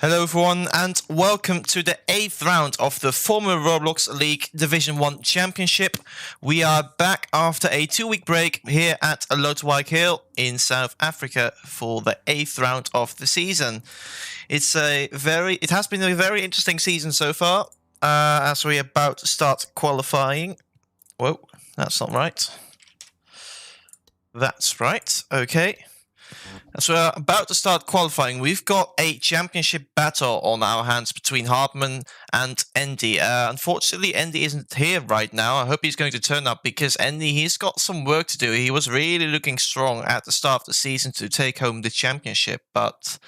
Hello everyone and welcome to the 8th round of the former Roblox League Division 1 Championship. We are back after a 2-week break here at Lotwijk Hill in South Africa for the 8th round of the season. It has been a very interesting season so far as we're about to start qualifying. Whoa, that's not right. That's right, okay. As we're about to start qualifying, we've got a championship battle on our hands between Hartman and Andy. Unfortunately, Andy isn't here right now. I hope he's going to turn up because Andy, he's got some work to do. He was really looking strong at the start of the season to take home the championship, but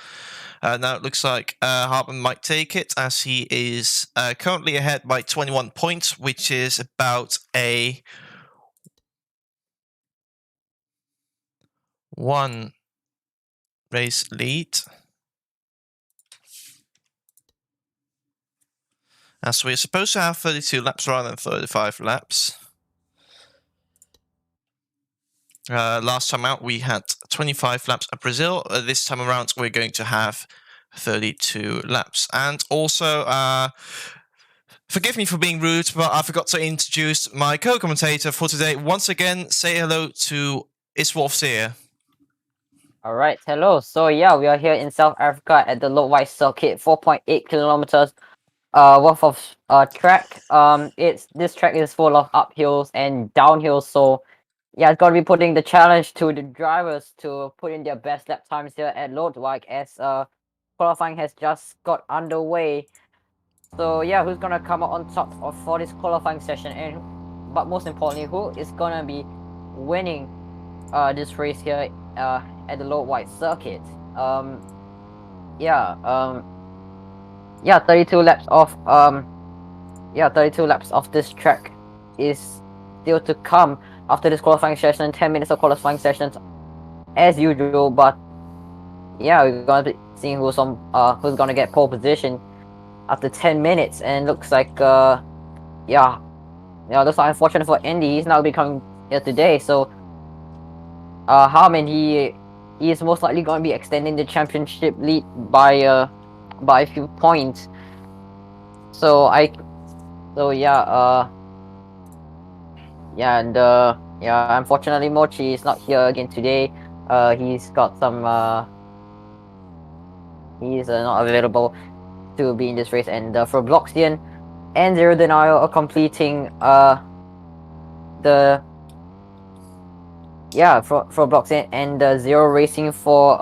now it looks like Hartman might take it as he is currently ahead by 21 points, which is about a 1 race lead. As we're supposed to have 32 laps rather than 35 laps. Last time out we had 25 laps at Brazil. This time around we're going to have 32 laps. And also, forgive me for being rude, but I forgot to introduce my co-commentator for today. Once again, say hello to Iswolf here. Alright, hello. So yeah, we are here in South Africa at the Lotwijk circuit, 4.8 kilometers worth of track. This track is full of uphills and downhills, so yeah, it's gonna be putting the challenge to the drivers to put in their best lap times here at Lotwijk as qualifying has just got underway. So yeah, who's gonna come out on top for this qualifying session, but most importantly, who is gonna be winning this race here at the Lotwijk circuit? 32 laps of this track is still to come after this qualifying session. 10 minutes of qualifying sessions as usual, but yeah, we're gonna be seeing who's gonna get pole position after 10 minutes, and looks like looks like unfortunate for Andy. He's now becoming here today, so Harman, he is most likely going to be extending the championship lead by a few points. Unfortunately Mochi is not here again today. He's got some he's not available to be in this race, and for Bloxian and Zero Denial are completing for Bloxian and Zero Racing for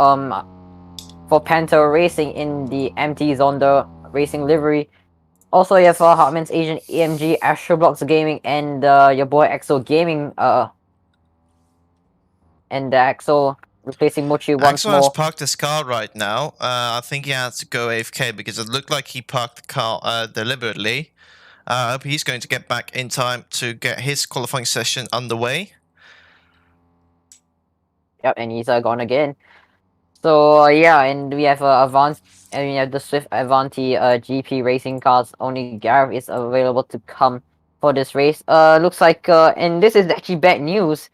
Panther Racing in the MT Zonda Racing livery. Also, you have Hartman's Asian AMG, Astroblox Gaming, and your boy Exo Gaming. And Exo replacing Mochi once Axel more. has parked his car right now. I think he had to go AFK because it looked like he parked the car deliberately. I hope he's going to get back in time to get his qualifying session underway. Yep, and he's gone again. So yeah, and we have we have the Swift Avanti GP racing cars. Only Gareth is available to come for this race. Looks like and this is actually bad news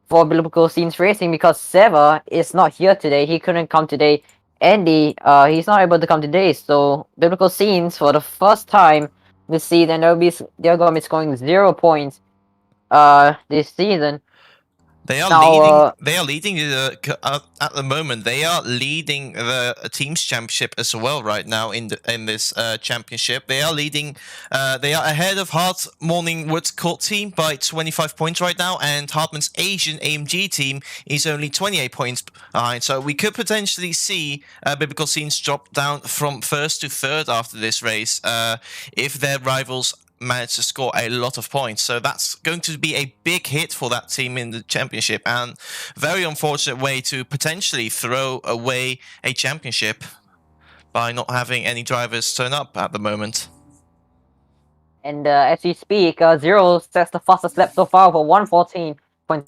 for Biblical Scenes Racing because Seva is not here today. He couldn't come today. Andy, he's not able to come today. So Biblical Scenes, for the first time this season, they're going to be scoring 0 points this season. They are leading. They are leading at the moment. They are leading the teams championship as well right now in this championship. They are leading. They are ahead of Hart Morning Woods Court team by 25 points right now, and Hartman's Asian AMG team is only 28 points behind. So we could potentially see Biblical Scenes drop down from first to third after this race if their rivals managed to score a lot of points. So that's going to be a big hit for that team in the championship, and very unfortunate way to potentially throw away a championship by not having any drivers turn up at the moment. And as we speak, Zero sets the fastest lap so far for 114.5.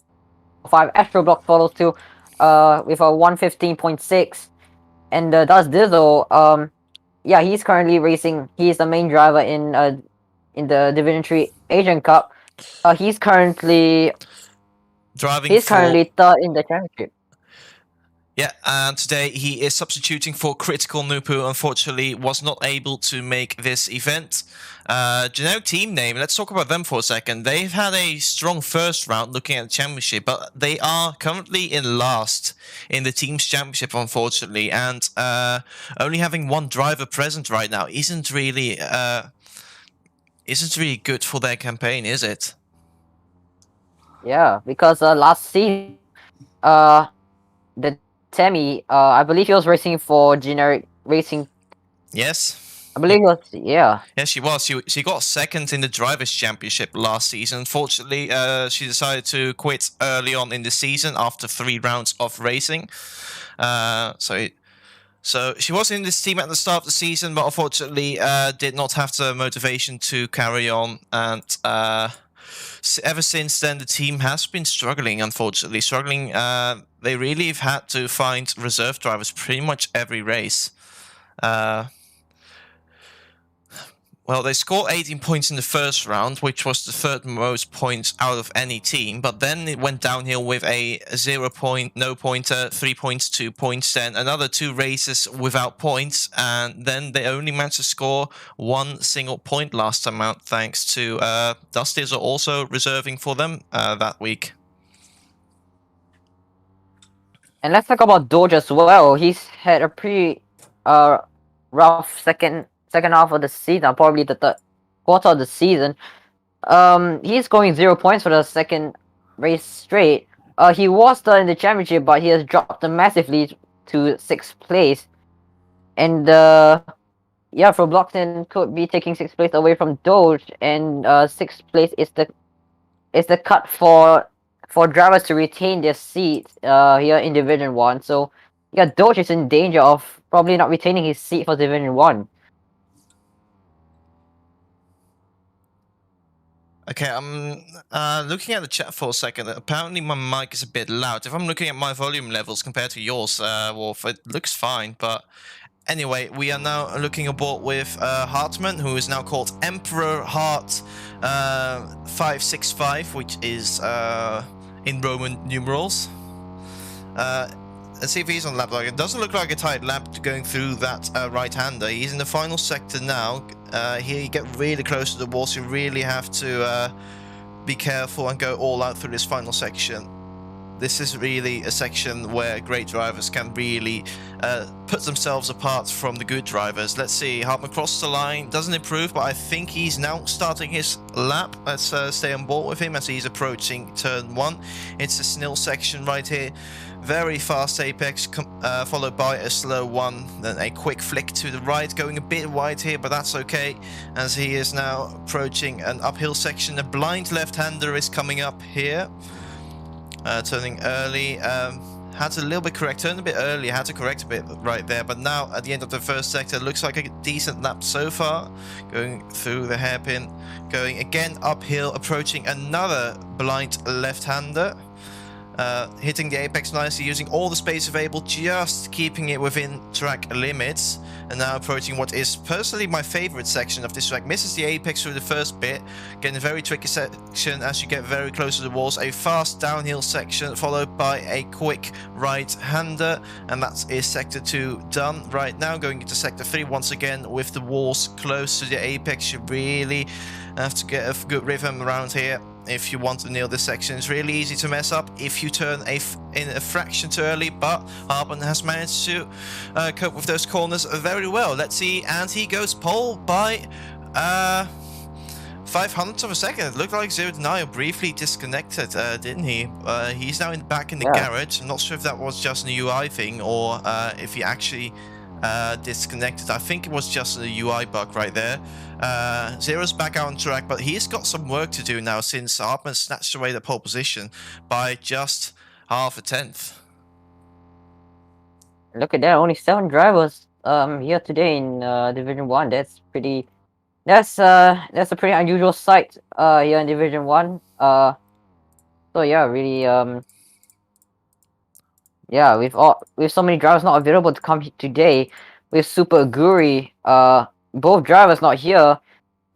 Astroblock follows too with a 115.6. And does Dizzle, he's currently racing. He's the main driver in the Division 3 Asian Cup. He's currently driving. He's currently third in the championship. Yeah, and today he is substituting for Critical Nupu. Unfortunately, was not able to make this event. Generic team name, let's talk about them for a second. They've had a strong first round looking at the championship, but they are currently in last in the team's championship, unfortunately. And only having one driver present right now isn't really good for their campaign, is it? Yeah, because last season, the Temi, I believe he was racing for generic racing. Yes. I believe he was, yeah. Yeah, she was. She got second in the Drivers' Championship last season. Unfortunately, she decided to quit early on in the season after 3 rounds of racing. So she was in this team at the start of the season, but unfortunately did not have the motivation to carry on. And ever since then, the team has been struggling, unfortunately. They really have had to find reserve drivers pretty much every race. Well, they scored 18 points in the first round, which was the third most points out of any team. But then it went downhill with a 0 point, no pointer, 3 points, 2 points, then another 2 races without points. And then they only managed to score 1 single point last time out, thanks to Dusty's also reserving for them that week. And let's talk about Doge as well. He's had a pretty rough second half of the season, probably the third quarter of the season. He's going 0 points for the second race straight. He was third in the championship, but he has dropped massively to 6th place. And yeah, for Blockton could be taking 6th place away from Doge, and 6th place is the cut for drivers to retain their seats here in Division 1. So yeah, Doge is in danger of probably not retaining his seat for Division 1. Okay, I'm looking at the chat for a second. Apparently my mic is a bit loud. If I'm looking at my volume levels compared to yours, Wolf, it looks fine. But anyway, we are now looking aboard with Hartman, who is now called Emperor Hart 565, which is in Roman numerals. Let's see if he's on lap. It doesn't look like a tight lap going through that right-hander. He's in the final sector now. Here you get really close to the walls. You really have to be careful and go all out through this final section. This is really a section where great drivers can really put themselves apart from the good drivers. Let's see, Hartman crosses the line, doesn't improve, but I think he's now starting his lap. Let's stay on board with him as he's approaching turn 1. It's a Snell section right here. Very fast apex, followed by a slow one, then a quick flick to the right, going a bit wide here, but that's okay, as he is now approaching an uphill section. A blind left-hander is coming up here, turning early. Had to a little bit correct, turned a bit early, had to correct a bit right there, but now at the end of the first sector, looks like a decent lap so far, going through the hairpin, going again uphill, approaching another blind left-hander. Hitting the apex nicely, using all the space available, just keeping it within track limits, and now approaching what is personally my favorite section of this track. Misses the apex through the first bit, getting a very tricky section as you get very close to the walls. A fast downhill section followed by a quick right-hander, and that is sector 2 done right now. Going into sector 3 once again with the walls close to the apex. You really have to get a good rhythm around here if you want to nail this section. It's really easy to mess up if you turn in a fraction too early, but Hartman has managed to cope with those corners very well. Let's see, and he goes pole by 500th of a second. It looked like Zero Denial briefly disconnected, didn't he? He's now back in the garage. I'm not sure if that was just an UI thing or if he actually disconnected. I think it was just a UI bug right there. Zero's back out on track, but he's got some work to do now since Hartman snatched away the pole position by just half a tenth. Look at that, only 7 drivers here today in Division 1. That's pretty. That's a pretty unusual sight here in Division 1. So yeah, really yeah, with so many drivers not available to come today, with Super Guri, both drivers not here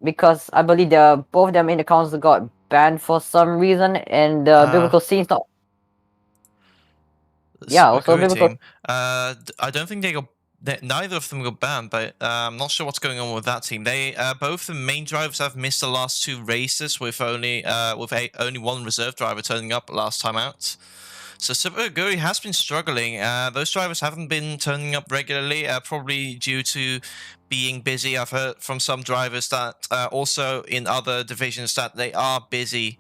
because I believe both of them in the council got banned for some reason, and biblical scene's not. Yeah, also Superguru biblical. team. I don't think they got. Neither of them got banned, but I'm not sure what's going on with that team. They both the main drivers have missed the last 2 races with only only one reserve driver turning up last time out. So Superguru has been struggling. Those drivers haven't been turning up regularly, probably due to being busy. I've heard from some drivers that also in other divisions that they are busy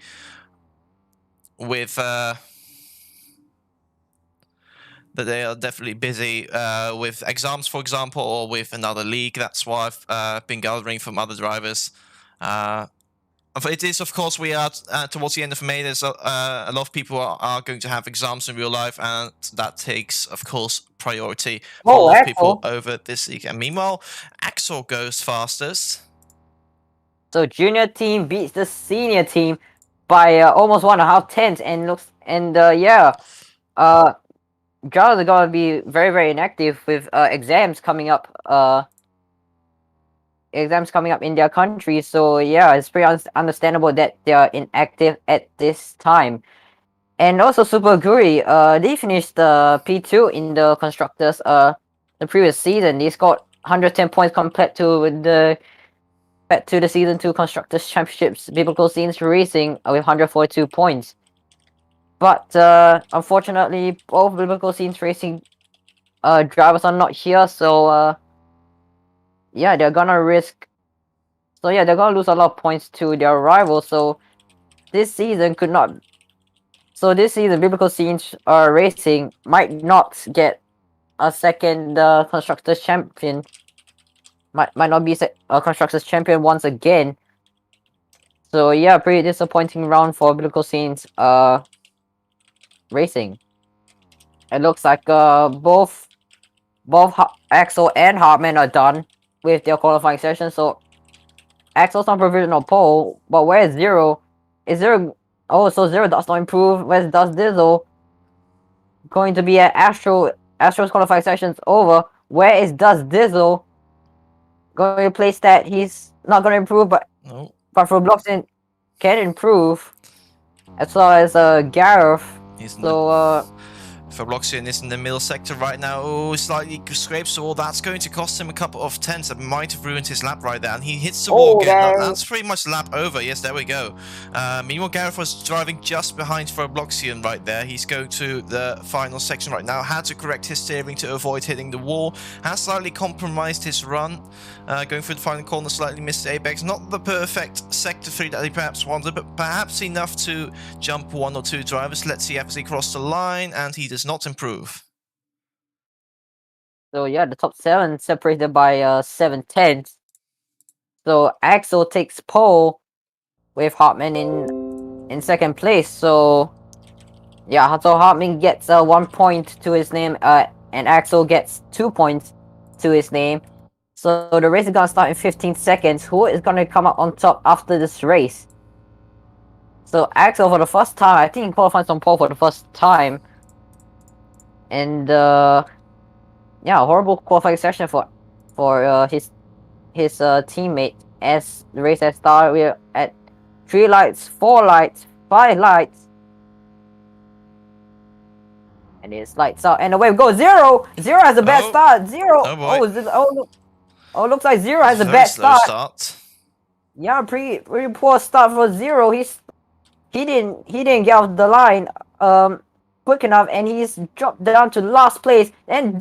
with. That they are definitely busy with exams, for example, or with another league. That's why I've been gathering from other drivers. It is, of course, we are towards the end of May. There's a lot of people are going to have exams in real life, and that takes, of course, priority for a lot of people over this league. And meanwhile, Axel goes fastest. So junior team beats the senior team by almost 1.5 tenths, and drivers are gonna be very inactive with exams coming up. Exams coming up in their country, so yeah, it's pretty understandable that they are inactive at this time. And also Superguri, they finished P2 in the constructors the previous season. They scored 110 points compared to the season 2 constructors championships biblical scenes racing with 142 points. But unfortunately, both biblical scenes racing drivers are not here, so yeah, they're gonna risk. So yeah, they're gonna lose a lot of points to their rivals. So this season could not. So this season, biblical scenes racing might not get a second constructors champion. Might not be a constructors champion once again. So yeah, pretty disappointing round for biblical scenes racing. It looks like both Axel and Hartman are done with their qualifying session. So Axel's on provisional pole, but where's Zero? Is Zero? Oh, so Zero does not improve. Where's Does Dizzle? Going to be at Astro's qualifying session's over. Where is Does Dizzle? Going to place that he's not going to improve, but ROBLOX can improve, as well as Gareth. So Fabloxian is in the middle sector right now. Oh, slightly scrapes the wall. That's going to cost him a couple of tenths. That might have ruined his lap right there. And he hits the wall again. That's pretty much lap over. Yes, there we go. Meanwhile, Gareth was driving just behind Fabloxian right there. He's going to the final section right now. Had to correct his steering to avoid hitting the wall. Has slightly compromised his run. Going through the final corner, slightly missed the apex. Not the perfect sector 3 that he perhaps wanted, but perhaps enough to jump 1 or 2 drivers. Let's see as he crossed the line, and he does not improve. So yeah, the top 7 separated by 7 tenths. So Axel takes pole with Hartman in second place. So yeah, so Hartman gets 1 point to his name, and Axel gets 2 points to his name. So the race is gonna start in 15 seconds. Who is gonna come up on top after this race? So Axel, for the first time, I think he qualifies on pole for the first time. And yeah, horrible qualifying session for his teammate. As the race has started, we're at 3 lights, 4 lights, 5 lights, and it's lights out, and away we go. Zero has a bad start. Zero. Looks like Zero has a bad start. Yeah, pretty poor start for Zero. He didn't get off the line quick enough, and he's dropped down to last place. And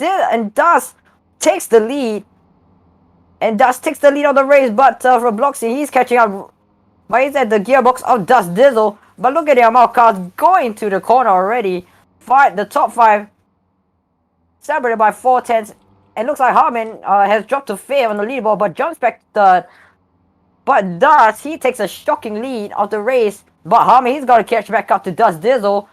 Dust takes the lead. And Dust takes the lead on the race, but ROBLOX, he's catching up. But he's at the gearbox of Dust Dizzle. But look at the amount of cars going to the corner already. The top 5 separated by 4 tenths. And looks like Hartman has dropped to 5th on the leaderboard, but jumps back to 3rd. But Dust, he takes a shocking lead of the race. But Hartman, he's got to catch back up to Dust Dizzle.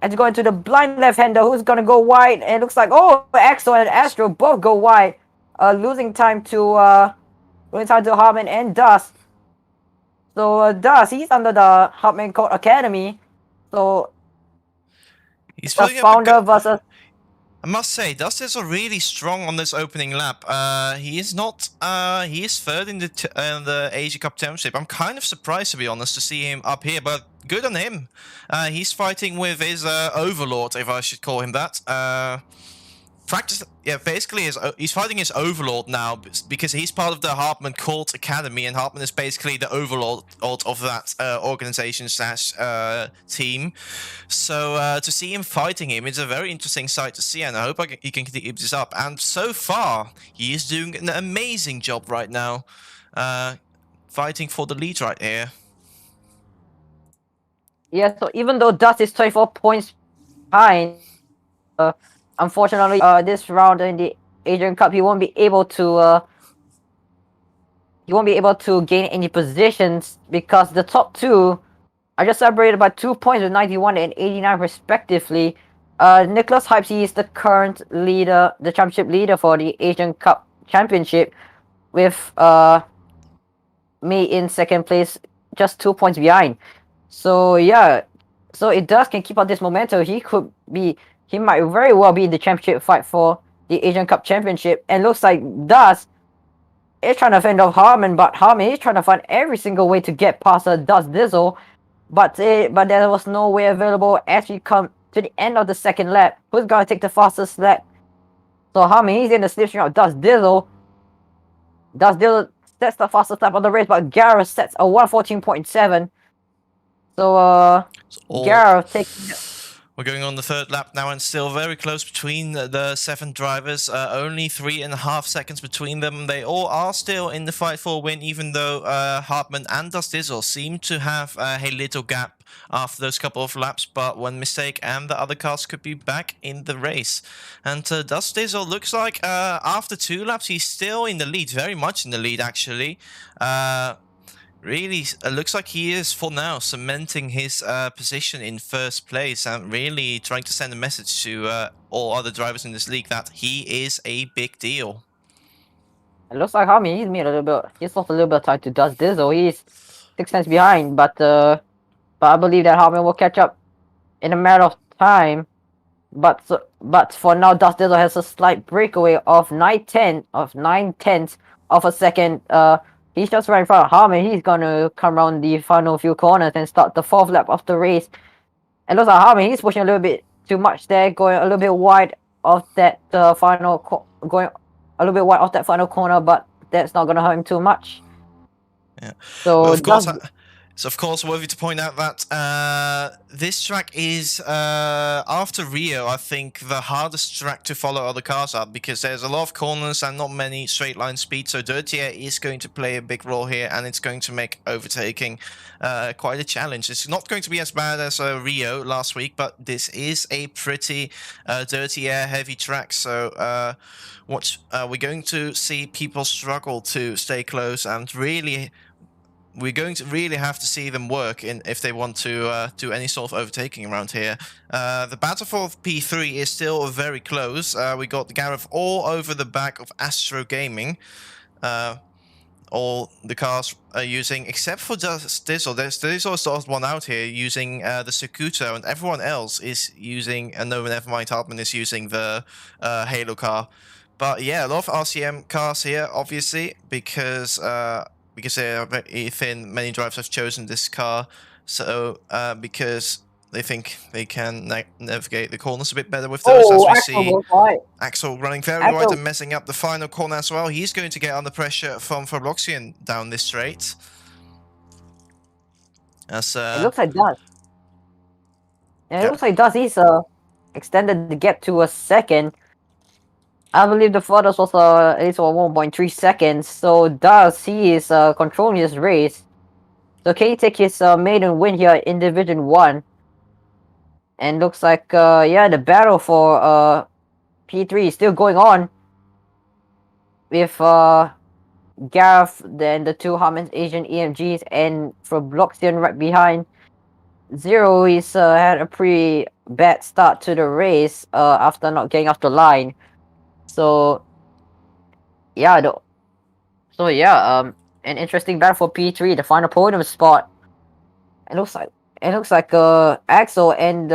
And to go into the blind left-hander, who's going to go wide. And it looks like, Axel and Astro both go wide. Losing time to Hartman and Dust. So Dust, he's under the Hartman Code Academy. So he's the founder versus. I must say, Dustis are really strong on this opening lap. He is not. He is third in the Asia Cup Championship. I'm kind of surprised, to be honest, to see him up here, but good on him. He's fighting with his overlord, if I should call him that. Basically, he's fighting his overlord now because he's part of the Hartman Cult Academy, and Hartman is basically the overlord of that organization / team. So to see him fighting him is a very interesting sight to see, and I hope he can keep this up. And so far, he is doing an amazing job right now, fighting for the lead right here. Yeah, so even though Dust is 24 points behind, unfortunately, this round in the Asian Cup, he won't be able to gain any positions because the top two are just separated by 2 points with 91 and 89 respectively. Nicholas Hypes, he is the current leader, the championship leader for the Asian Cup Championship, with me in second place, just 2 points behind. So yeah, so if Dust can keep up this momentum, he might very well be in the championship fight for the Asian Cup Championship. And looks like Dust is trying to fend off Harmon, but Harmon is trying to find every single way to get past Dust Dizzle. But there was no way available as we come to the end of the second lap. Who's gonna take the fastest lap? So Harmon, he's in the slipstream of Dust Dizzle. Dust Dizzle sets the fastest lap on the race, but Gareth sets a 114.7. So Gareth taking. We're going on the third lap now, and still very close between the 7 drivers. Only 3.5 seconds between them. They all are still in the fight for a win, even though Hartman and Dust Dizzle seem to have a little gap after those couple of laps. But one mistake and the other cars could be back in the race. And Dust Dizzle looks like after 2 laps, he's still in the lead, very much in the lead actually. Really, looks like he is, for now, cementing his position in first place and really trying to send a message to all other drivers in this league that he is a big deal. It looks like Harmon, he's lost a little bit of time to Dust Dizzle. He's 6 tenths behind, but I believe that Harmon will catch up in a matter of time. But for now, Dust Dizzle has a slight breakaway of 9 tenths of a second. He's just right in front of Harmon. He's gonna come around the final few corners and start the 4th lap of the race. And looks like Harmon, he's pushing a little bit too much there, going a little bit wide of that final corner, but that's not gonna hurt him too much. Yeah. So well, it's of course worthy to point out that this track is, after Rio, I think the hardest track to follow other cars up, because there's a lot of corners and not many straight line speed, so dirty air is going to play a big role here, and it's going to make overtaking quite a challenge. It's not going to be as bad as Rio last week, but this is a pretty dirty air heavy track, so we're going to see people struggle to stay close, and really we're going to really have to see them work if they want to do any sort of overtaking around here. The battle for P3 is still very close. We got Gareth all over the back of Astro Gaming. All the cars are using, except for just Dizzle. There's also one out here using the Circuito, and everyone else is using, no, never mind, Hartman is using the Halo car. But yeah, a lot of RCM cars here, obviously, because they're very thin. Many drivers have chosen this car, so because they think they can navigate the corners a bit better with those. As we see Axel running very wide and messing up the final corner as well. He's going to get under pressure from ROBLOX down this straight. As it looks like Dust. Yeah, it looks like Dust. He's extended the gap to a second. I believe the furthest was at least 1.3 seconds. So Dust, he is controlling his race. So can he take his maiden win here in Division 1? And looks like yeah, the battle for P3 is still going on with Gareth, then the 2 Harmon's Asian EMGs, and ROBLOX right behind. Zero, he's had a pretty bad start to the race after not getting off the line. So yeah, an interesting battle for P3, the final podium spot. It looks like Axel and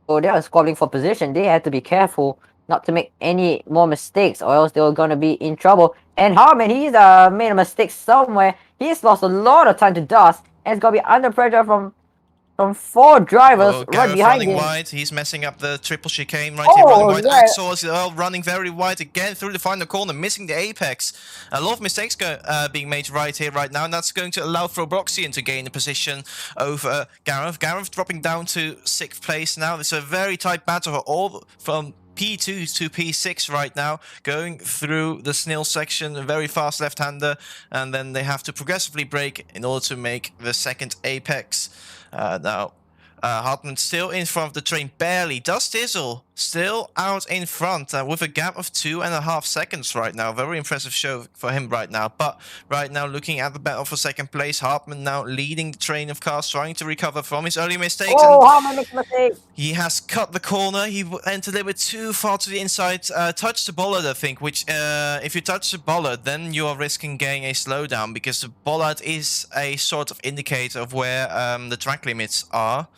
So they are squabbling for position. They had to be careful not to make any more mistakes, or else they were gonna be in trouble. And Harman, he's made a mistake somewhere. He's lost a lot of time to dust, and he's gonna be under pressure from 4 drivers Oh, right Gareth behind running him. wide. He's messing up the triple chicane right here, running wide. Yeah. Axel as well, running very wide again through the final corner, missing the apex. A lot of mistakes being made right here, right now, and that's going to allow for Broxian to gain a position over Gareth. Gareth dropping down to 6th place now. It's a very tight battle all from P2 to P6 right now, going through the snail section, a very fast left-hander, and then they have to progressively brake in order to make the second apex. Now, Hartman still in front of the train, barely. Dust Dizzle still out in front with a gap of 2.5 seconds right now. Very impressive show for him right now. But right now, looking at the battle for 2nd place, Hartman now leading the train of cars, trying to recover from his early mistakes. Oh, Harman makes a mistake. He has cut the corner. He entered a little bit too far to the inside. Touched the bollard, I think, which if you touch the bollard, then you are risking getting a slowdown, because the bollard is a sort of indicator of where the track limits are.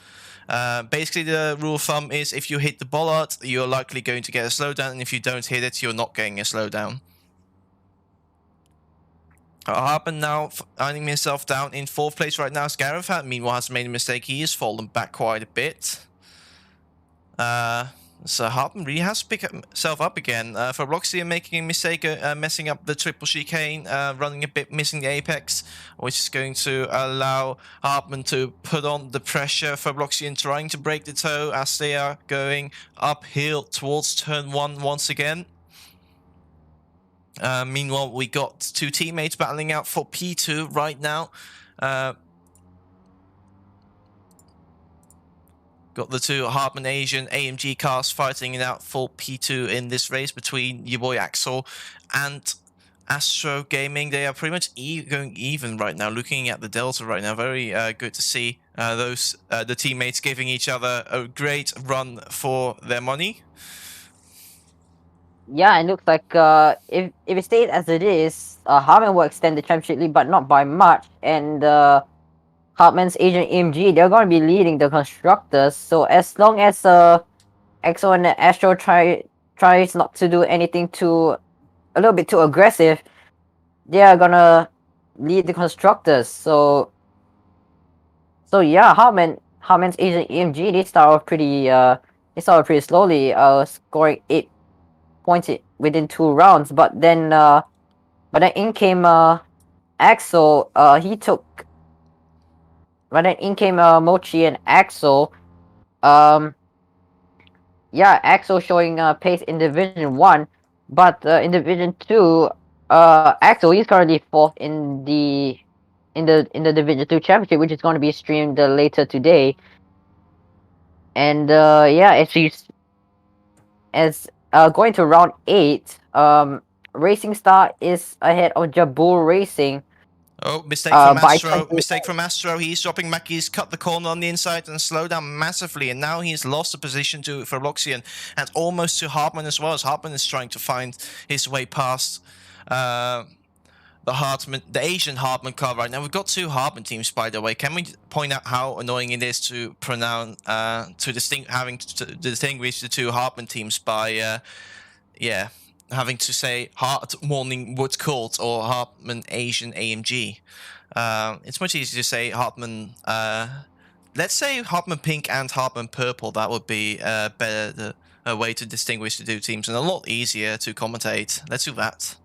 Basically, the rule of thumb is if you hit the bollard, you're likely going to get a slowdown, and if you don't hit it, you're not getting a slowdown. Hartman now finding himself down in 4th place right now. Gareth, meanwhile, has made a mistake. He has fallen back quite a bit. So Hartman really has to pick himself up again. For Roxy making a mistake, messing up the triple chicane, running a bit, missing the apex, which is going to allow Hartman to put on the pressure for Roxy and trying to break the toe as they are going uphill towards turn 1 once again. Meanwhile, we got 2 teammates battling out for P2 right now. Got the 2 Hartman Asian AMG cars fighting it out for P2 in this race between your boy Axel and Astro Gaming. They are pretty much going even right now, looking at the delta right now. Very good to see the teammates giving each other a great run for their money. Yeah, it looks like if it stays as it is, Harman will extend the championship lead, but not by much. And Hartman's Asian AMG, they're going to be leading the constructors. So as long as EXO and Astro tries not to do anything a little bit too aggressive, they are gonna lead the constructors. So yeah, Hartman's Asian AMG, they start off pretty slowly, scoring 8 points within 2 rounds. But then in came Axel. But then in came Mochi and Axel. Yeah, Axel showing pace in Division 1, but in Division 2, Axel, he's currently 4th in the Division 2 Championship, which is going to be streamed later today. And yeah, going to round 8, Racing Star is ahead of Jabul Racing. Oh, mistake from Astro. Mistake from Astro. He's dropping back. He's cut the corner on the inside and slowed down massively. And now he's lost the position to Ferroxian and almost to Hartman as well, as Hartman is trying to find his way past the Asian Hartman car right now. We've got 2 Hartman teams, by the way. Can we point out how annoying it is to pronounce, having to distinguish the 2 Hartman teams by, yeah, having to say Hart Morning Wood Court or Hartman Asian AMG. It's much easier to say Hartman, let's say Hartman Pink and Hartman Purple. That would be better a way to distinguish the 2 teams and a lot easier to commentate. Let's do that.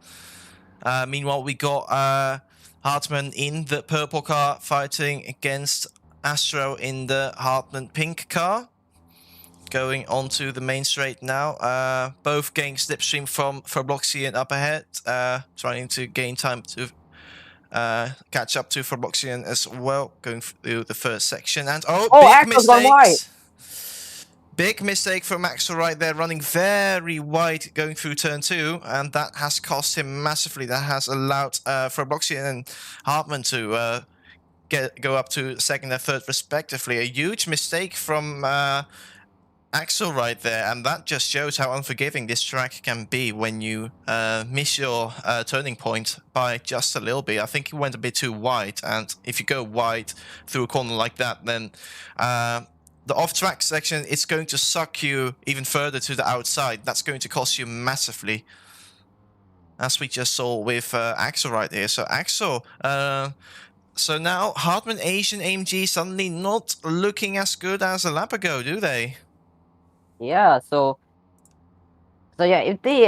Meanwhile, we got Hartman in the purple car fighting against Astro in the Hartman Pink car. Going onto the main straight now. Both getting slipstream from Fabloxian up ahead. Trying to gain time to catch up to Fabloxian as well. Going through the first section. And big mistakes. Big mistake from Axel right there, running very wide going through turn 2, and that has cost him massively. That has allowed Fabloxian and Hartman to go up to 2nd and 3rd respectively. A huge mistake from Axel right there, and that just shows how unforgiving this track can be when you miss your turning point by just a little bit. I think he went a bit too wide, and if you go wide through a corner like that, then the off-track section is going to suck you even further to the outside. That's going to cost you massively, as we just saw with Axel right here. So Axel, so now Hartman Asian AMG suddenly not looking as good as a lap ago, do they? Yeah, so yeah, if they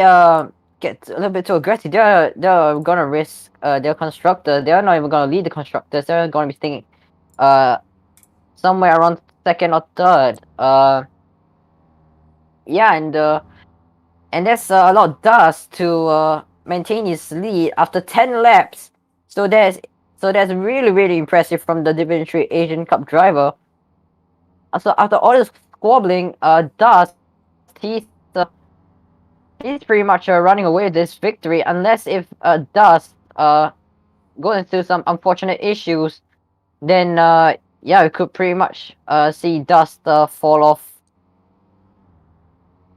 get a little bit too aggressive, they're gonna risk their constructor. They're not even gonna lead the constructors. They're gonna be staying somewhere around second or third. Yeah, and that's a lot of dust to maintain his lead after 10 laps. So that's really impressive from the Division 3 Asian Cup driver. So after all this squabbling, dust, he's he's pretty much running away with this victory, unless if dust goes through some unfortunate issues, then yeah, we could pretty much see dust fall off.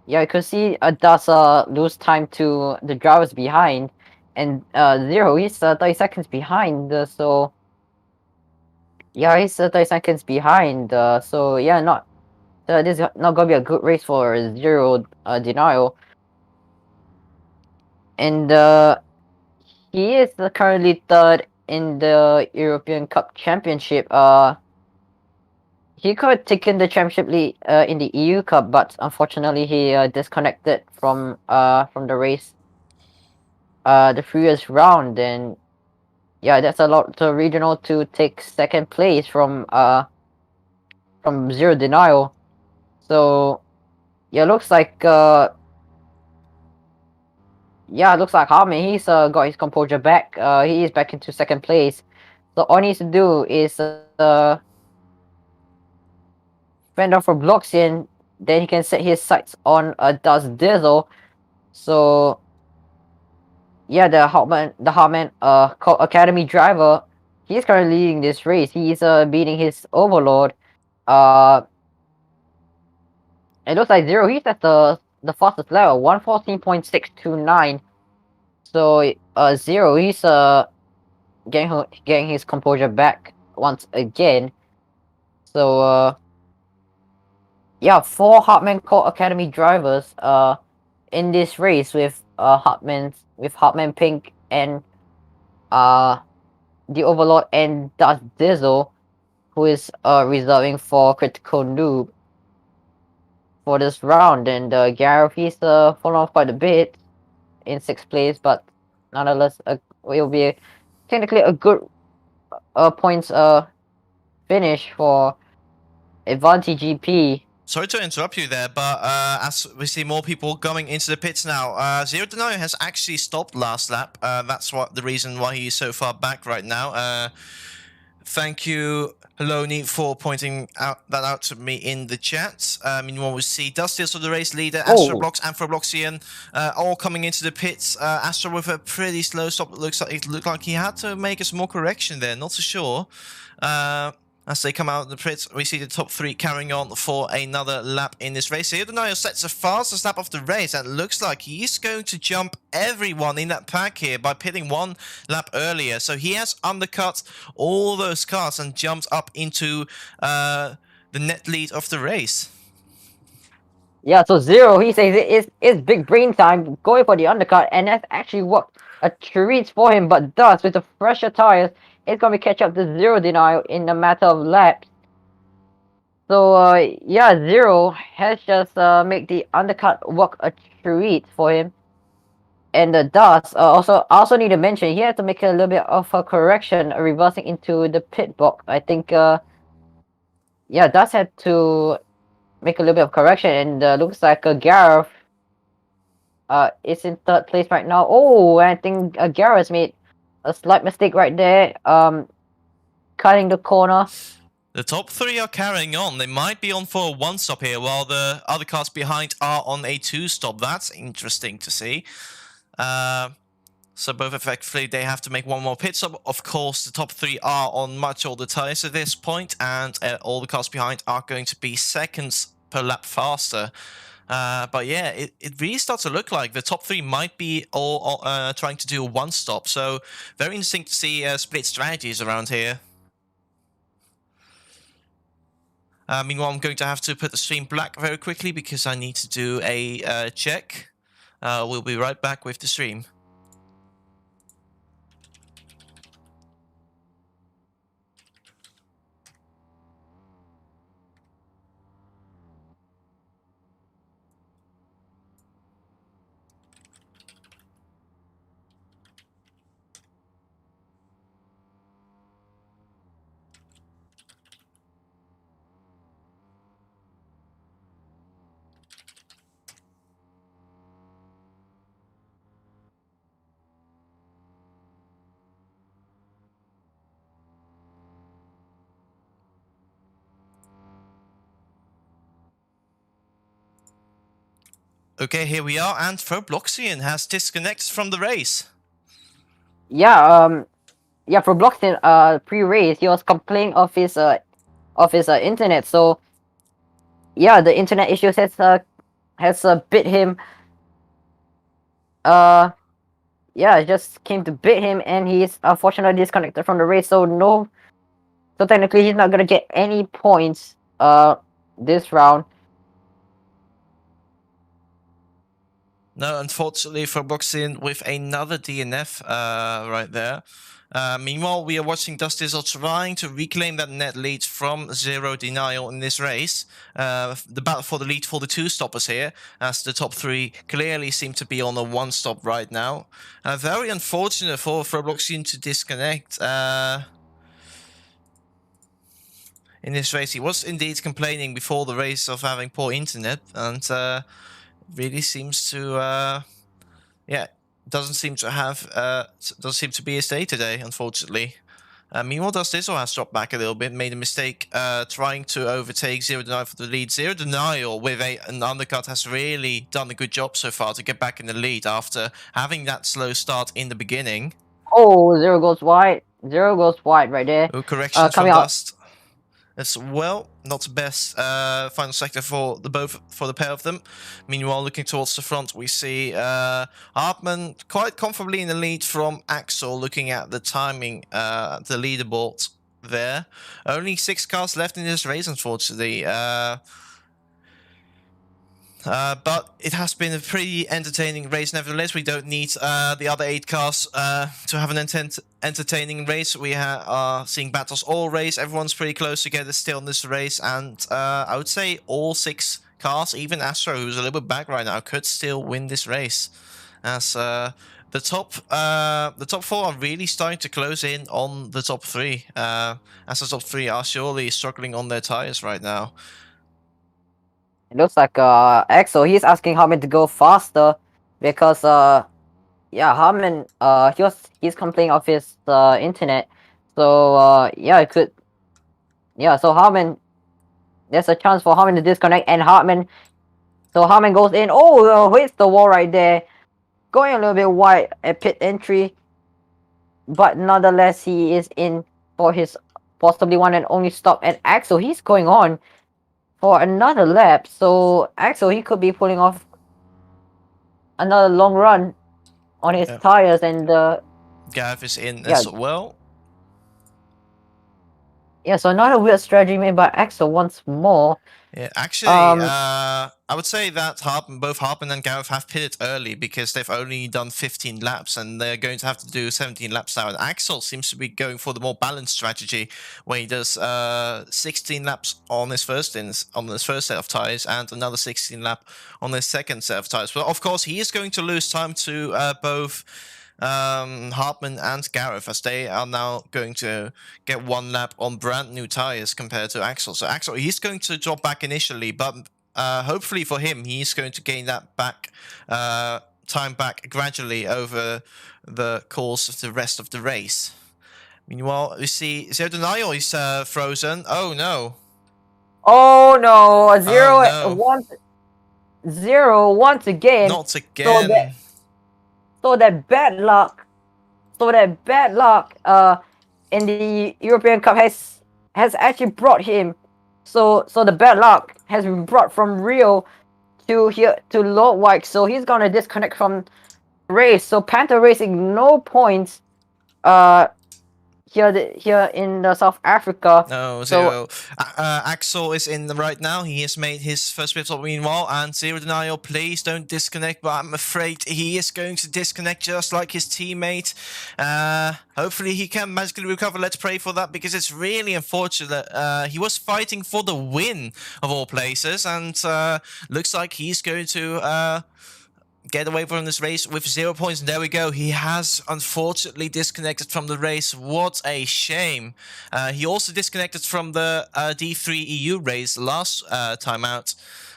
Yeah, you could see Dust lose time to the drivers behind, and Zero, he's 30 seconds behind. So yeah, he's 30 seconds behind. So yeah, not this is not gonna be a good race for Zero Denial, and he is currently third in the European Cup Championship. He could have taken the championship lead in the EU Cup, but unfortunately he disconnected from the race the previous round. And yeah, that's a lot to regional to take second place from Zero Denial. So yeah, looks like Harmon, he's got his composure back. He is back into second place. So all he needs to do is fend off ROBLOX in, then he can set his sights on Dust Dizzle. So yeah, the Hartman Academy driver, he's currently leading this race. He's beating his overlord. It looks like Zero, he's at the fastest level, 114.629. So Zero, he's getting his composure back once again. So yeah, 4 Hartman Core Academy drivers in this race with Hartman Pink and the Overlord and Dust Dizzle, who is reserving for Critical Noob for this round. And Gareth, he's fallen off quite a bit in 6th place, but nonetheless it will be technically a good points finish for Avanti GP. Sorry to interrupt you there, but as we see more people going into the pits now, Zero Denial has actually stopped last lap. That's the reason why he's so far back right now. Thank you, Haloni, for pointing that out to me in the chat. Meanwhile, we see Dusty, also the race leader, ROBLOX and FRL all coming into the pits. Astro with a pretty slow stop. It looked like he had to make a small correction there. Not so sure. As they come out of the pits, we see the top 3 carrying on for another lap in this race. Zero Denial sets the fastest lap of the race, and it looks like he's going to jump everyone in that pack here by pitting 1 lap earlier. So he has undercut all those cars and jumped up into the net lead of the race. Yeah, so Zero, he says it's big brain time going for the undercut, and that's actually worked a treat for him. But Dust, with the fresher tires, it's gonna catch up to Zero Denial in a matter of laps. So yeah, Zero has just made the undercut work a treat for him. And Dust I also need to mention, he had to make a little bit of a correction, reversing into the pit box. I think yeah, Dust had to make a little bit of correction, and looks like Gareth is in 3rd place right now. Oh, I think Gareth made a slight mistake right there, cutting the corner. The top 3 are carrying on. They might be on for a 1-stop here, while the other cars behind are on a 2-stop. That's interesting to see. So both effectively, they have to make 1 more pit stop. Of course, the top 3 are on much older tires at this point, and all the cars behind are going to be seconds per lap faster. But yeah, it really starts to look like the top 3 might be all trying to do a 1-stop. So very interesting to see split strategies around here. Meanwhile, I'm going to have to put the stream black very quickly because I need to do a check. We'll be right back with the stream. Okay, here we are, and ROBLOXian has disconnected from the race. Yeah, ROBLOX pre-race, he was complaining of his internet. So yeah, the internet issues has bit him. Yeah, it just came to bit him, and he's unfortunately disconnected from the race. So technically he's not gonna get any points this round. No, unfortunately for ROBLOXian with another DNF right there. Meanwhile, we are watching Dustizzle trying to reclaim that net lead from Zero Denial in this race. The battle for the lead for the two stoppers here, as the top three clearly seem to be on a one stop right now. Very unfortunate for ROBLOXian to disconnect. In this race, he was indeed complaining before the race of having poor internet, and really seems to, yeah, doesn't seem to be his day today, unfortunately. Meanwhile, Dustizzle has dropped back a little bit, made a mistake trying to overtake Zero Denial for the lead. Zero Denial with an undercut has really done a good job so far to get back in the lead after having that slow start in the beginning. Oh, Zero goes wide. Zero goes wide right there. Oh, corrections from coming out. Dust as well. Not the best final sector for the pair of them. Meanwhile, looking towards the front, we see Hartman quite comfortably in the lead from Axel. Looking at the timing, the leaderboard there. Only 6 cars left in this race, unfortunately. But it has been a pretty entertaining race nevertheless. We don't need the other 8 cars to have an entertaining race. We are seeing battles all race. Everyone's pretty close together still in this race. And I would say all 6 cars, even Astro, who's a little bit back right now, could still win this race. As the top 4 are really starting to close in on the top 3. As the top 3 are surely struggling on their tires right now. It looks like Axel, he's asking Harman to go faster because yeah, Harman he's complaining of his internet. So yeah, it could, yeah, so Harman, there's a chance for Harman to disconnect, and Harman goes in. Oh, hits the wall right there, going a little bit wide at pit entry, but nonetheless he is in for his possibly one and only stop. And Axel, he's going on for another lap, so Axel, he could be pulling off another long run on his tires. And Gav is in as well. Yeah, so another weird strategy made by Axel once more. Yeah, actually, I would say that both Hartman and Gareth have pitted early because they've only done 15 laps and they're going to have to do 17 laps now. And Axel seems to be going for the more balanced strategy where he does 16 laps on his first set of tires and another 16 lap on his second set of tires. But of course, he is going to lose time to both Hartman and Gareth, as they are now going to get 1 lap on brand new tires compared to Axel. So Axel, he's going to drop back initially, but hopefully for him, he's going to gain that time back gradually over the course of the rest of the race. Meanwhile, we see Zero Denial is frozen. Oh no. Oh no, Zero once again. Not again. So that bad luck in the European Cup has actually brought him. So the bad luck has been brought from Rio to here to Lord White. So he's gonna disconnect from race. So Panther Racing, no points. here in the South Africa. No, So Zero. Axel is in right now. He has made his first pit stop meanwhile, and Zero Denial, please don't disconnect, but I'm afraid he is going to disconnect just like his teammate. Hopefully he can magically recover. Let's pray for that, because it's really unfortunate. He was fighting for the win, of all places, and looks like he's going to get away from this race with 0 points. And there we go. He has unfortunately disconnected from the race. What a shame. He also disconnected from the D3 EU race last time out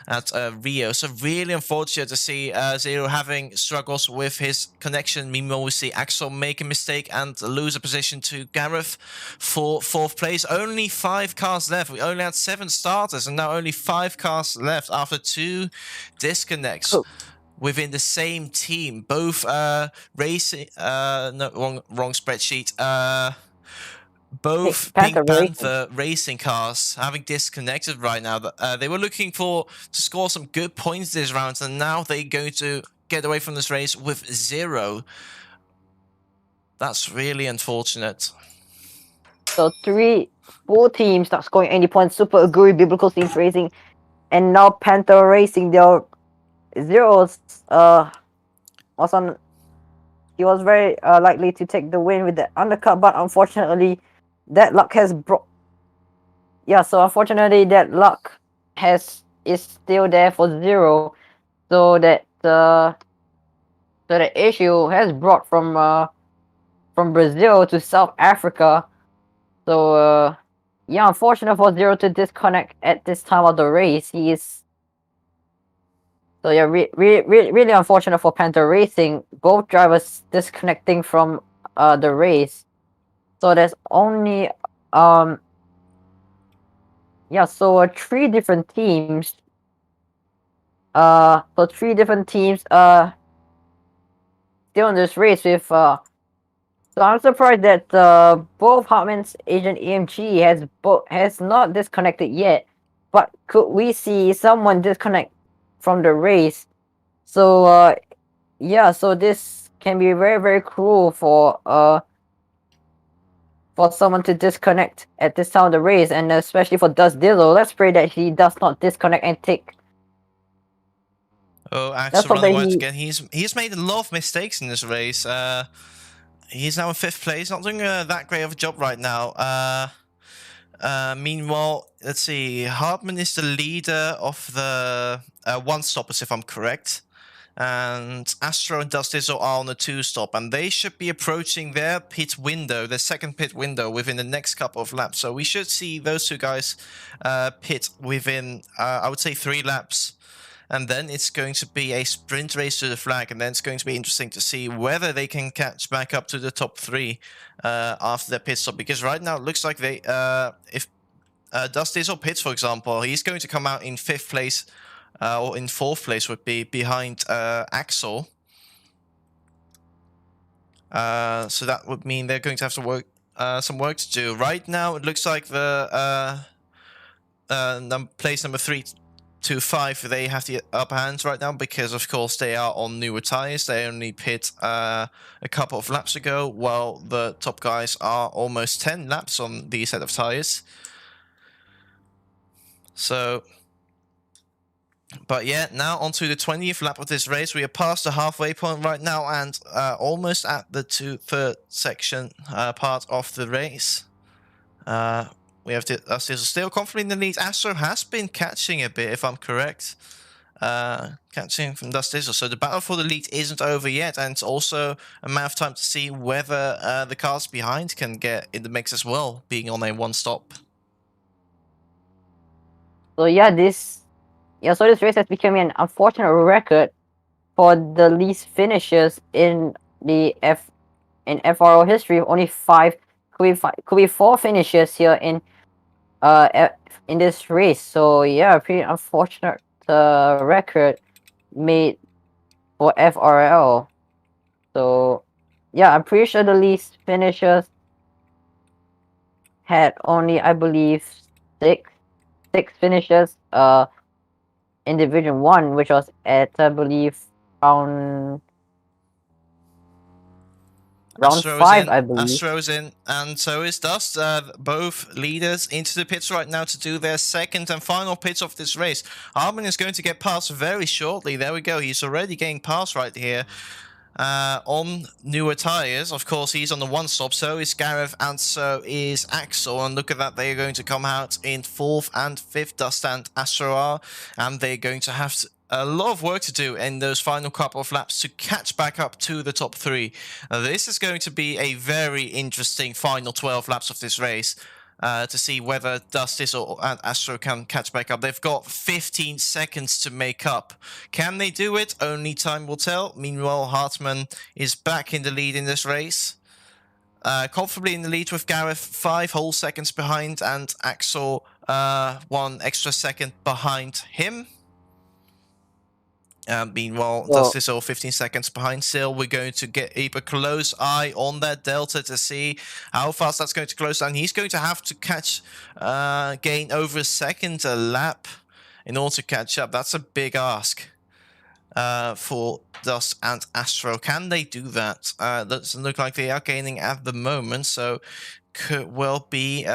at Rio. So really unfortunate to see Zero having struggles with his connection. Meanwhile, we see Axel make a mistake and lose a position to Gareth for 4th place. Only 5 cars left. We only had 7 starters, and now only 5 cars left after 2 disconnects. Cool. Within the same team, both racing. No, wrong spreadsheet. Both Pink Panther racing cars having disconnected right now. They were looking to score some good points this round, and now they're going to get away from this race with 0. That's really unfortunate. So 4 teams not scoring any points. Super Aguri, Biblical Scenes Racing, and now Panther Racing. They're Zero's was on. He was very likely to take the win with the undercut, but unfortunately, that luck has brought. Yeah, so unfortunately, that luck is still there for Zero, so that the issue has brought from Brazil to South Africa. So yeah, unfortunate for Zero to disconnect at this time of the race. He is. So yeah, really unfortunate for Panther Racing. Both drivers disconnecting from the race. So there's only yeah, so 3 different teams. So 3 different teams still in this race with So I'm surprised that both Hartman's agent EMG has not disconnected yet. But could we see someone disconnect from the race? So yeah, so this can be very, very cruel for someone to disconnect at this time of the race, and especially for Dust Dizzle. Let's pray that he does not disconnect and take. Oh, Axel running wide again. He's made a lot of mistakes in this race. He's now in 5th place, not doing that great of a job right now. Meanwhile, let's see. Hartman is the leader of the 1-stoppers, if I'm correct. And Astro and Dust Dizzle are on the 2-stop, and they should be approaching their pit window, their second pit window, within the next couple of laps. So we should see those 2 guys pit within, I would say, 3 laps. And then it's going to be a sprint race to the flag, and then it's going to be interesting to see whether they can catch back up to the top 3 after their pit stop. Because right now it looks like they, if Dust Dizzle pits, for example, he's going to come out in 5th place, or in 4th place would be behind Axel. So that would mean they're going to have to some work to do. Right now it looks like the place number 3 to 5, they have the upper hand right now, because of course they are on newer tires. They only pit a couple of laps ago, while the top guys are almost 10 laps on the set of tires. So, but yeah, now onto the 20th lap of this race. We are past the halfway point right now, and almost at the 3rd section part of the race. We have still confident in the lead. Astro has been catching a bit, if I'm correct. Catching from Dust Dizzle. So the battle for the lead isn't over yet, and it's also a matter of time to see whether the cars behind can get in the mix as well, being on a 1-stop. So yeah, so this race has become an unfortunate record for the least finishes in the FRL history. Only 5, could be 4 finishes here in this race. So yeah, pretty unfortunate record made for FRL. So yeah, I'm pretty sure the least finishers had only, I believe, 6 finishes in Division 1, which was at, I believe, around Round Astro's 5, in, I believe. Astro's in, and so is Dust. Both leaders into the pits right now to do their second and final pits of this race. Harman is going to get past very shortly. There we go. He's already getting past right here. On newer tires, of course, he's on the one stop. So is Gareth, and so is Axel. And look at that, they are going to come out in 4th and 5th. Dust and Astro are, and they're going to have a lot of work to do in those final couple of laps to catch back up to the top 3. This is going to be a very interesting final 12 laps of this race. To see whether Dustis and Astro can catch back up. They've got 15 seconds to make up. Can they do it? Only time will tell. Meanwhile, Hartman is back in the lead in this race. Comfortably in the lead with Gareth 5 whole seconds behind, and Axel 1 extra second behind him. Meanwhile, Dustis all 15 seconds behind still. We're going to keep a close eye on that delta to see how fast that's going to close down. He's going to have to gain over a second a lap in order to catch up. That's a big ask for Dust and Astro. Can they do that? Doesn't look like they are gaining at the moment, so could well be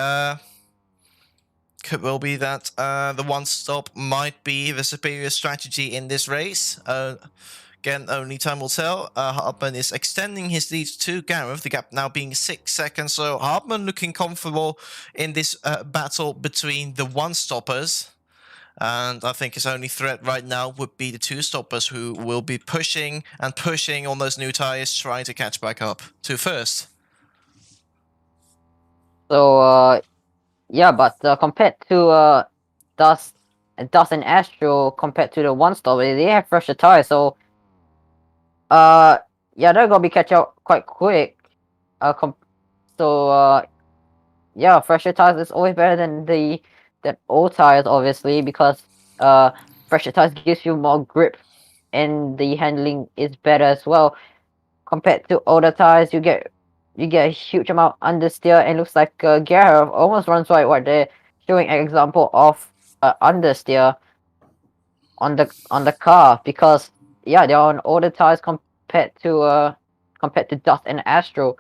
that the one stop might be the superior strategy in this race. Again, only time will tell. Hartman is extending his lead to Gareth, the gap now being 6 seconds. So Hartman looking comfortable in this battle between the one stoppers. And I think his only threat right now would be the two stoppers, who will be pushing and pushing on those new tires, trying to catch back up to first. So, yeah, but compared to Dust and Astro, compared to the one stop, they have fresher tires, so yeah, they're gonna be catch up quite quick. Yeah, fresher tires is always better than old tires, obviously, because fresher tires gives you more grip, and the handling is better as well. Compared to older tires, you get a huge amount understeer, and looks like Gareth almost runs right there, showing an example of understeer on the car, because yeah, they're on older tires compared to Dust and Astro.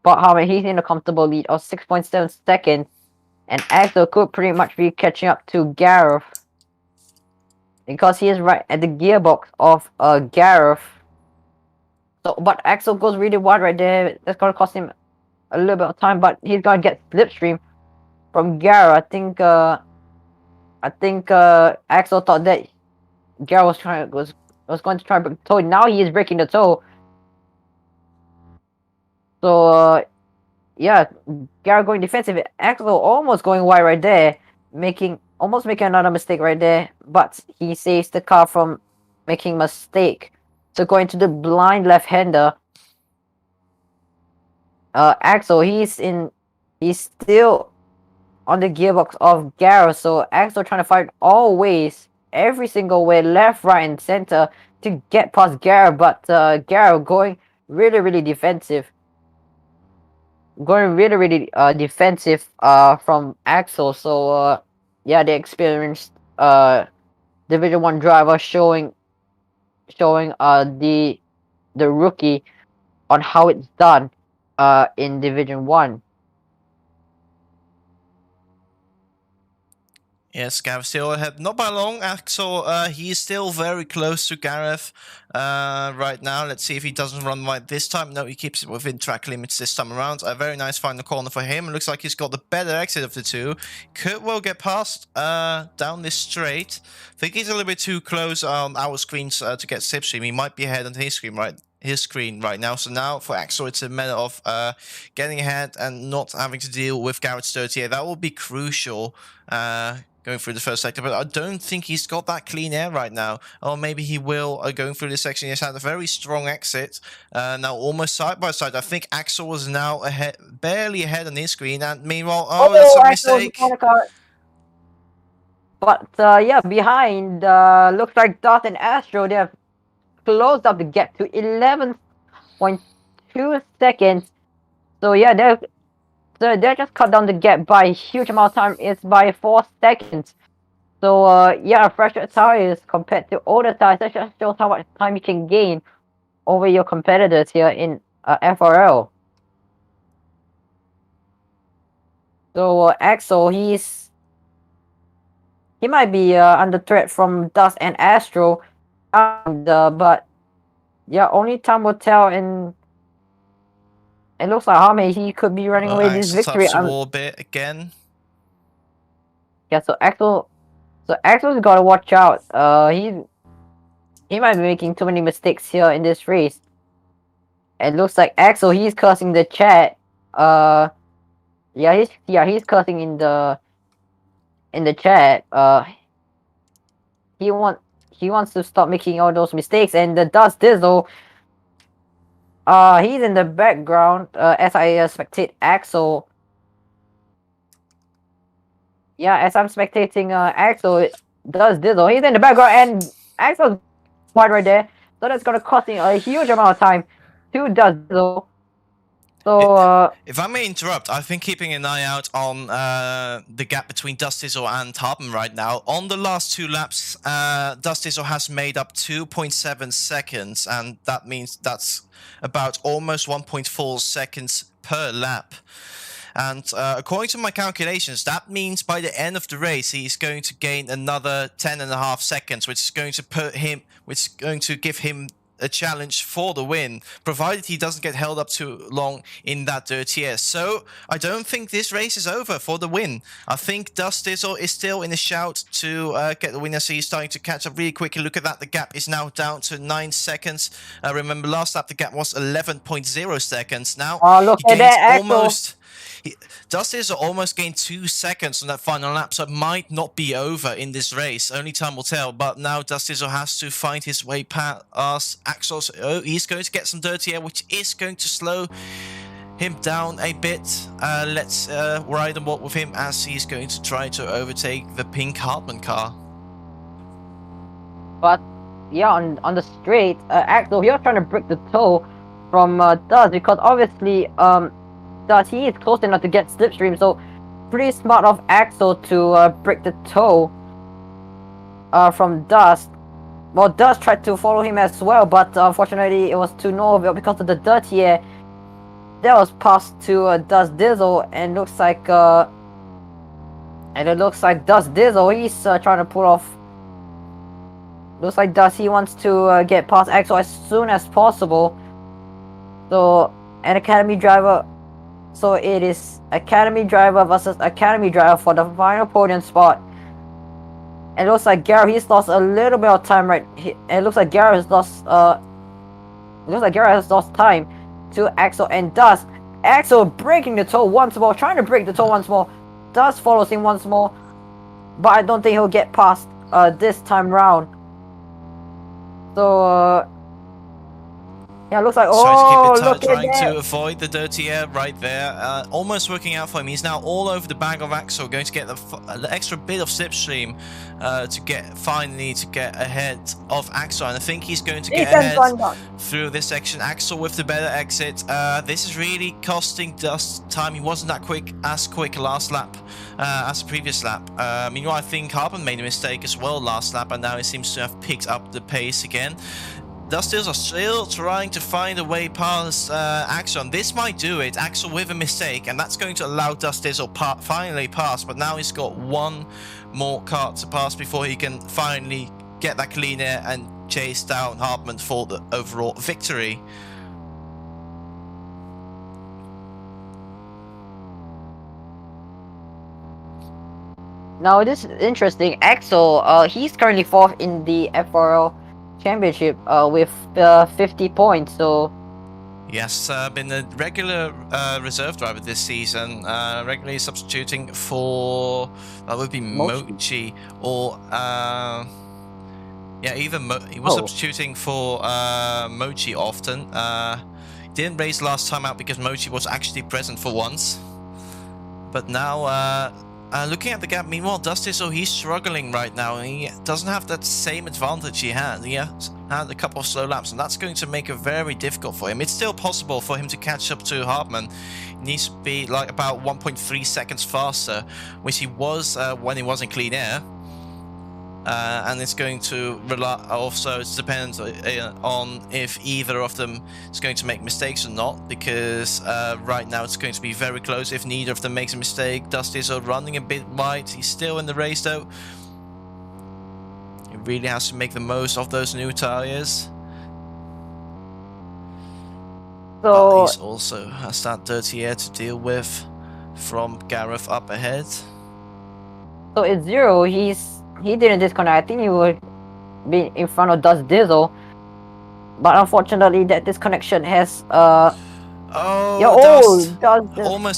But however, he's in a comfortable lead of 6.7 seconds, and Axel could pretty much be catching up to Gareth, because he is right at the gearbox of Gareth. So, but Axel goes really wide right there. That's gonna cost him a little bit of time, but he's gonna get slipstream from Gareth. I think Axel thought that Gareth was going to try to break the toe. Now he is breaking the toe. So yeah, Gareth going defensive. Axel almost going wide right there, almost making another mistake right there, but he saves the car from making a mistake. So going to the blind left-hander, Axel, he's still on the gearbox of Gareth. So Axel trying to find all ways, every single way, left, right, and center to get past Gareth, but Gareth going really defensive. Going really defensive from Axel. So yeah, the experienced Division 1 driver showing the rookie on how it's done in Division 1. Yes, Gareth still ahead. Not by long. Axel, he is still very close to Gareth right now. Let's see if he doesn't run wide this time. No, he keeps it within track limits this time around. A very nice final corner for him. It looks like he's got the better exit of the two. Could well get past down this straight. I think he's a little bit too close on our screens to get slipstream. He might be ahead on his screen right now. So now for Axel, it's a matter of getting ahead and not having to deal with Gareth's 38. That will be crucial going through the first sector, but I don't think he's got that clean air right now. Or maybe he will going through this section. He's had a very strong exit. Now almost side by side. I think Axel was now ahead, barely ahead on his screen, and meanwhile, that's a mistake. But yeah, behind, looks like Dot and Astro, they have closed up the gap to 11.2 seconds. So yeah, they just cut down the gap by a huge amount of time. It's by 4 seconds. So yeah, fresher tires compared to older tires, that just shows how much time you can gain over your competitors here in FRL. So Axel, he might be under threat from Dust and Astro, but yeah, only time will tell. And it looks like Hame, he could be running away this Axel victory. taps the wall bit again. Yeah, so Axel's gotta watch out. He might be making too many mistakes here in this race. It looks like Axel, he's cursing the chat. He's cursing in the chat. He wants to stop making all those mistakes. And the Dust Dizzle, he's in the background as I spectate Axel. Yeah, as I'm spectating Axel, Dust Dizzle, he's in the background, and Axel's wide right there. So that's gonna cost him a huge amount of time to Dust Dizzle. So if I may interrupt, I've been keeping an eye out on the gap between Dustizzle and Hartman right now. On the last 2 laps, Dustizzle has made up 2.7 seconds, and that means that's about almost 1.4 seconds per lap. And according to my calculations, that means by the end of the race, he's going to gain another 10.5 seconds, which is going to give him a challenge for the win, provided he doesn't get held up too long in that dirty air. So I don't think this race is over for the win. I think Dustizzle is still in a shout to get the winner, so he's starting to catch up really quickly. Look at that, the gap is now down to 9 seconds. Remember last lap the gap was 11.0 seconds. Now look he at gains that, almost... Dustizzle almost gained 2 seconds on that final lap, so it might not be over in this race. Only time will tell, but now Dustizzle has to find his way past Axel. Oh, he's going to get some dirty air, which is going to slow him down a bit. Let's ride and walk with him as he's going to try to overtake the pink Hartman car. But yeah, on the straight, Axel, he was trying to break the toe from Dust, because obviously Dust, he is close enough to get slipstream, so pretty smart of Axel to break the toe from Dust. Well, Dust tried to follow him as well, but unfortunately it was too no because of the dirty air that was passed to Dust Dizzle, and it looks like Dust Dizzle, he's trying to pull off. Looks like Dust, he wants to get past Axel as soon as possible. So an Academy driver. So it is Academy driver versus Academy driver for the final podium spot. And it looks like Garrett, he's lost a little bit of time it looks like Garrett has lost time to Axel and Dust. Axel breaking the toe once more, trying to break the toe once more. Dust follows him once more, but I don't think he'll get past this time round. So yeah, looks like, trying to avoid the dirty air right there. Almost working out for him. He's now all over the back of Axel, going to get the extra bit of slipstream to finally get ahead of Axel. And I think he's going to get ahead through this section. Axel with the better exit. This is really costing Dust time. He wasn't that quick last lap as the previous lap. Meanwhile, I think Hartman made a mistake as well last lap, and now he seems to have picked up the pace again. Dustizzle are still trying to find a way past Axel, and this might do it. Axel with a mistake, and that's going to allow Dustizzle finally pass, but now he's got one more car to pass before he can finally get that clean air and chase down Hartman for the overall victory. Now this is interesting. Axel, he's currently 4th in the FRL Championship with 50 points. So yes, been a regular reserve driver this season, regularly substituting for, that would be Mochi, or yeah, even he was substituting for Mochi often. Didn't race last time out because Mochi was actually present for once, but now looking at the gap, meanwhile, Dustizzle, he's struggling right now. He doesn't have that same advantage he had. He has had a couple of slow laps, and that's going to make it very difficult for him. It's still possible for him to catch up to Hartman. He needs to be like about 1.3 seconds faster, which he was when he was in clean air. and it's going to rely also it depends on if either of them is going to make mistakes or not, because right now it's going to be very close. If neither of them makes a mistake, Dusty is running a bit wide. He's still in the race though. He really has to make the most of those new tires. But he's also has that dirty air to deal with from Gareth up ahead. So it's Zero. He didn't disconnect. I think he would be in front of Dust Dizzle, but unfortunately that disconnection has almost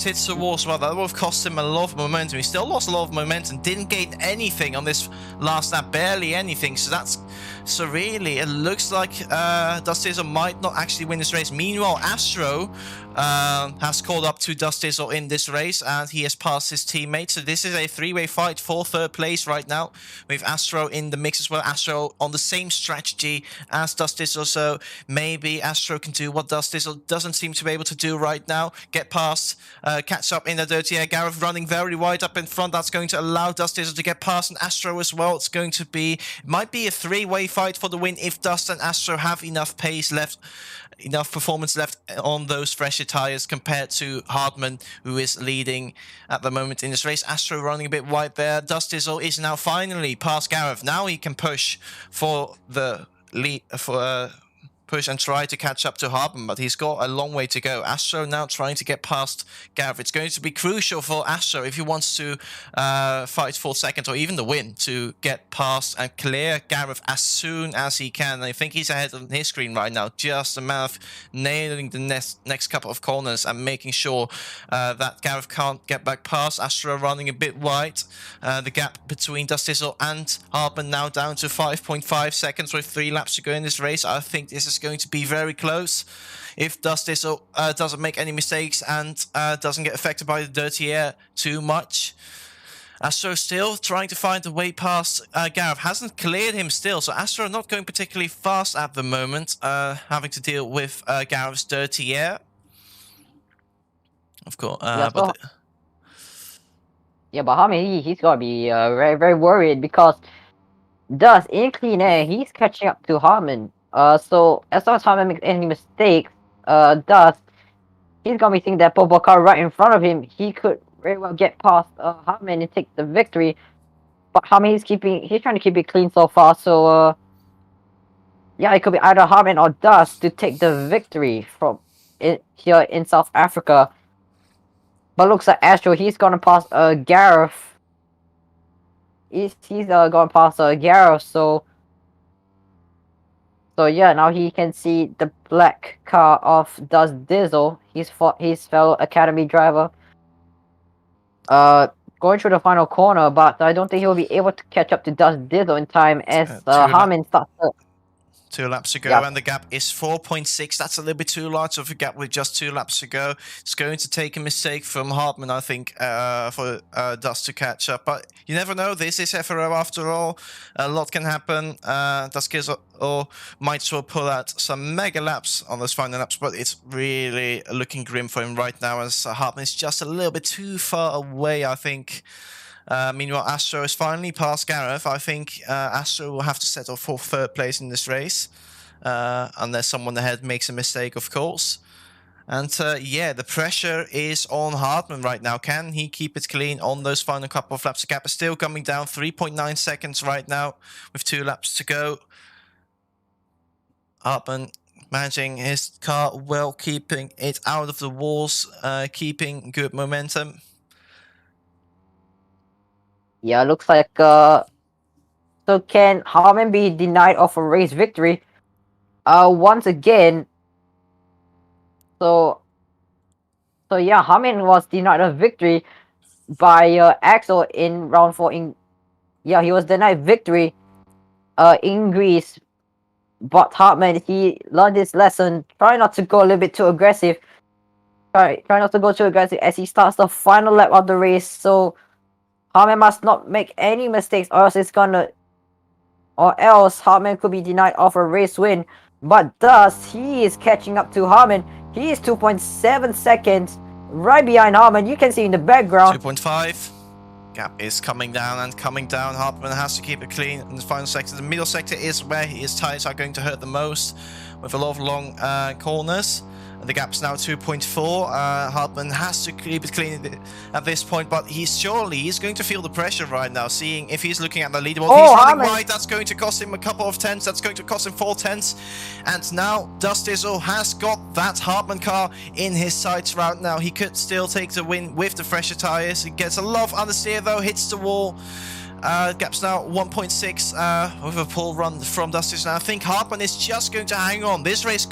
hits the wall as well. That would have cost him a lot of momentum. He still lost a lot of momentum, didn't gain anything on this last lap, barely anything. So really it looks like Dust Dizzle might not actually win this race. Meanwhile, Astro has called up to Dust Dizzle in this race, and he has passed his teammate. So this is a three-way fight for third place right now, with Astro in the mix as well. Astro on the same strategy as Dust Dizzle, so maybe Astro can do what Dust Dizzle doesn't seem to be able to do right now. Get past, catch up in the dirty air. Gareth running very wide up in front. That's going to allow Dust Dizzle to get past, and Astro as well. It's going to be, might be a three-way fight for the win if Dust and Astro have enough pace left, enough performance left on those fresher tires compared to Hardman, who is leading at the moment in this race. Astro running a bit wide there. Dust Dizzle is now finally past Gareth. Now he can push for the lead, push and try to catch up to Hardman, but he's got a long way to go. Astro now trying to get past Gareth. It's going to be crucial for Astro if he wants to fight for second or even the win, to get past and clear Gareth as soon as he can. I think he's ahead on his screen right now. Just a matter of nailing the next couple of corners and making sure that Gareth can't get back past. Astro running a bit wide. The gap between Dust Dizzle and Hardman now down to 5.5 seconds with 3 laps to go in this race. I think this is going to be very close if Dust Dizzle doesn't make any mistakes and doesn't get affected by the dirty air too much. Astro still trying to find a way past Gareth. Hasn't cleared him still, so Astro not going particularly fast at the moment, having to deal with Gareth's dirty air. Of course, but Harman, he's got to be very, very worried, because Dust in clean air, he's catching up to Harman. So as long as Harman makes any mistakes, Dust, he's gonna be seeing that purple car right in front of him. He could very well get past Harman and take the victory. But Harman, he's trying to keep it clean so far. So yeah, it could be either Harman or Dust to take the victory from here in South Africa. But looks like Astro, he's gonna pass Gareth. He's going past Gareth, so yeah, now he can see the black car of Dust Dizzle, his fellow academy driver, going through the final corner, but I don't think he'll be able to catch up to Dust Dizzle in time, as Harman starts to... 2 laps to go, and the gap is 4.6. That's a little bit too large of a gap with just 2 laps to go. It's going to take a mistake from Hardman, I think, for Dust to catch up. But you never know. This is FRL after all. A lot can happen. Dust might as well pull out some mega laps on those final laps, but it's really looking grim for him right now, as Hardman is just a little bit too far away, I think. Meanwhile, Astro is finally past Gareth. I think Astro will have to settle for 3rd place in this race, unless someone ahead makes a mistake, of course. And yeah, the pressure is on Hardman right now. Can he keep it clean on those final couple of laps? The gap is still coming down, 3.9 seconds right now, with 2 laps to go. Hardman managing his car well, keeping it out of the walls, keeping good momentum. Yeah, looks like so can Harman be denied of a race victory once again? So yeah, Harman was denied a victory by Axel in round 4. He was denied victory in Greece, but Harman, he learned his lesson. Try not to go a little bit too aggressive. Try not to go too aggressive as he starts the final lap of the race. So Harman must not make any mistakes, or else Harman could be denied of a race win. But Dust, he is catching up to Harman. He is 2.7 seconds right behind Harman. You can see in the background. 2.5. Gap is coming down and coming down. Hartman has to keep it clean in the final sector. The middle sector is where his tires are going to hurt the most, with a lot of long corners. And the gap's now 2.4. Hartman has to keep it clean at this point, but he's going to feel the pressure right now, seeing if he's looking at the leaderboard. He's running wide. That's going to cost him a couple of tenths. That's going to cost him 4 tenths. And now Dustizzle has got that Hartman car in his sights right now. He could still take the win with the fresher tires. He gets a lot of understeer though, hits the wall. Gap's now 1.6 with a pull run from Dustizzle. Now I think Hartman is just going to hang on. This race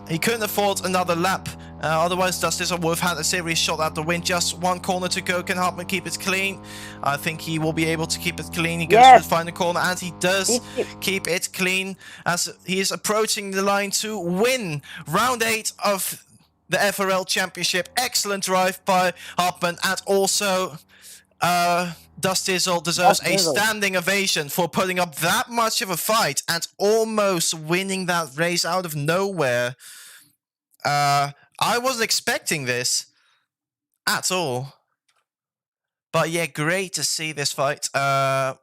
he couldn't afford another lap. Otherwise, Dustizzle would have had a serious shot at the win. Just one corner to go. Can Hartman keep it clean? I think he will be able to keep it clean. He goes to the final corner, and he does keep it clean as he is approaching the line to win round 8 of the FRL Championship. Excellent drive by Hartman, and also Dustizzle deserves a standing ovation for putting up that much of a fight and almost winning that race out of nowhere. I wasn't expecting this at all. But yeah, great to see this fight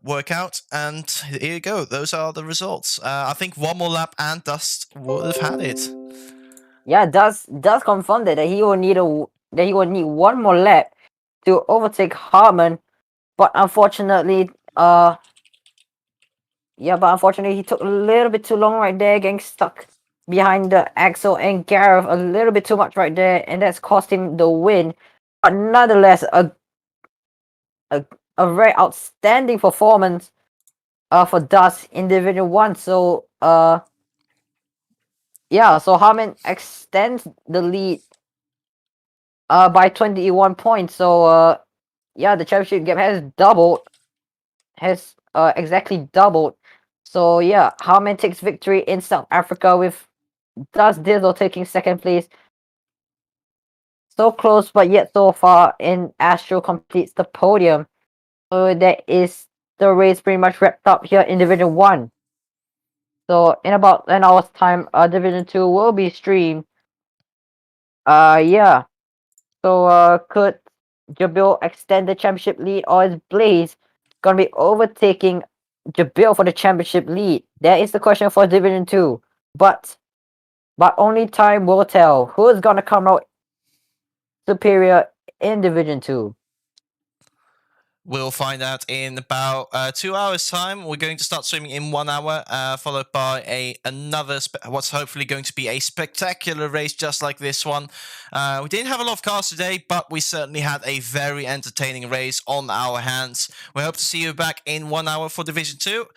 work out. And here you go. Those are the results. I think one more lap and Dust would have had it. Yeah, Dust confirmed that he will need one more lap to overtake Hartman. But unfortunately, he took a little bit too long right there, getting stuck behind the Axel and Gareth a little bit too much right there, and that's cost him the win. But nonetheless, a very outstanding performance for Dust in Division 1. So so Hartman extends the lead by 21 points. So the championship gap has exactly doubled. So yeah, Hartman takes victory in South Africa, with Dustizzle taking second place. So close, but yet so far, and Astro completes the podium. So that is the race pretty much wrapped up here in Division 1. So in about an hour's time, Division 2 will be streamed. So could Jabil extend the championship lead, or is Blaze gonna be overtaking Jabil for the championship lead? That is the question for Division 2. But only time will tell who's gonna come out superior in Division 2. We'll find out in about 2 hours' time. We're going to start streaming in 1 hour, followed by another what's hopefully going to be a spectacular race just like this one. We didn't have a lot of cars today, but we certainly had a very entertaining race on our hands. We hope to see you back in 1 hour for Division 2.